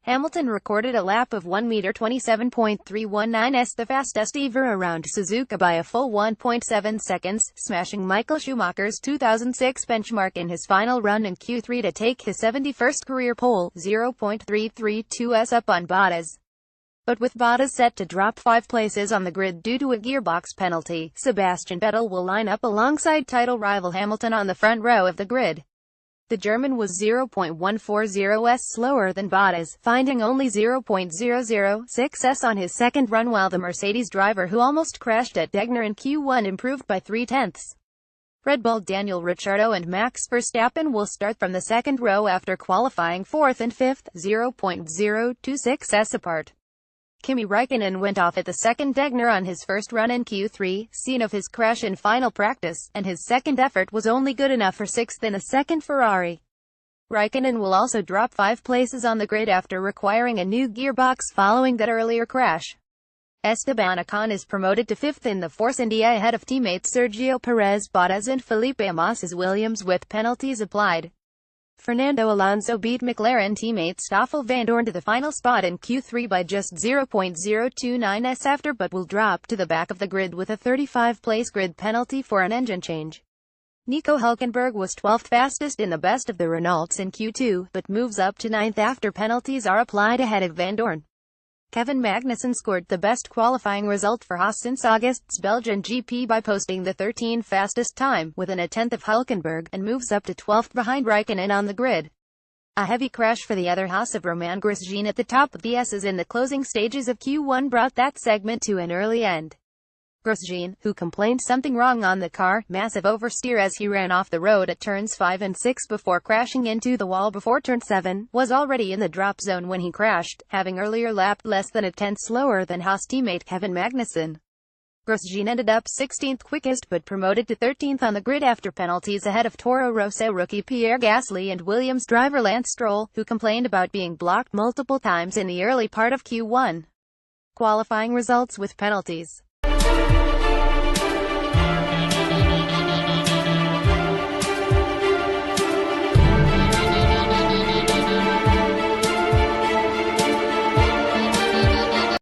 Hamilton recorded a lap of 1:27.319 the fastestever around Suzuka by a full 1.7 seconds, smashing Michael Schumacher's 2006 benchmark in his final run in Q3 to take his 71st career pole, 0.332s up on Bottas. But with Bottas set to drop 5 places on the grid due to a gearbox penalty, Sebastian Vettel will line up alongside title rival Hamilton on the front row of the grid. The German was 0.140s slower than Bottas, finding only 0.006s on his second run, while the Mercedes driver who almost crashed at Degner in Q1 improved by 0.3. Red Bull Daniel Ricciardo and Max Verstappen will start from the second row after qualifying 4th and 5th, 0.026s apart. Kimi Räikkönen went off at the second Degner on his first run in Q3, scene of his crash in final practice, and his second effort was only good enough for 6th in a second Ferrari. Räikkönen will also drop 5 places on the grid after requiring a new gearbox following that earlier crash. Esteban Ocon is promoted to 5th in the Force India ahead of teammates Sergio Perez, Bottas and Felipe Massa's Williams with penalties applied. Fernando Alonso beat McLaren teammate Stoffel Vandoorne to the final spot in Q3 by just 0.029s after, but will drop to the back of the grid with a 35-place grid penalty for an engine change. Nico Hülkenberg was 12th fastest in the best of the Renaults in Q2, but moves up to 9th after penalties are applied ahead of Vandoorne. Kevin Magnussen scored the best qualifying result for Haas since August's Belgian GP by posting the 13th fastest time, within a tenth of Hülkenberg, and moves up to 12th behind Räikkönen on the grid. A heavy crash for the other Haas of Romain Grosjean at the top of the S's in the closing stages of Q1 brought that segment to an early end. Grosjean, who complained something wrong on the car, massive oversteer as he ran off the road at turns 5 and 6 before crashing into the wall before turn 7, was already in the drop zone when he crashed, having earlier lapped less than a tenth slower than Haas teammate Kevin Magnussen. Grosjean ended up 16th quickest but promoted to 13th on the grid after penalties ahead of Toro Rosso rookie Pierre Gasly and Williams driver Lance Stroll, who complained about being blocked multiple times in the early part of Q1. Qualifying results with penalties.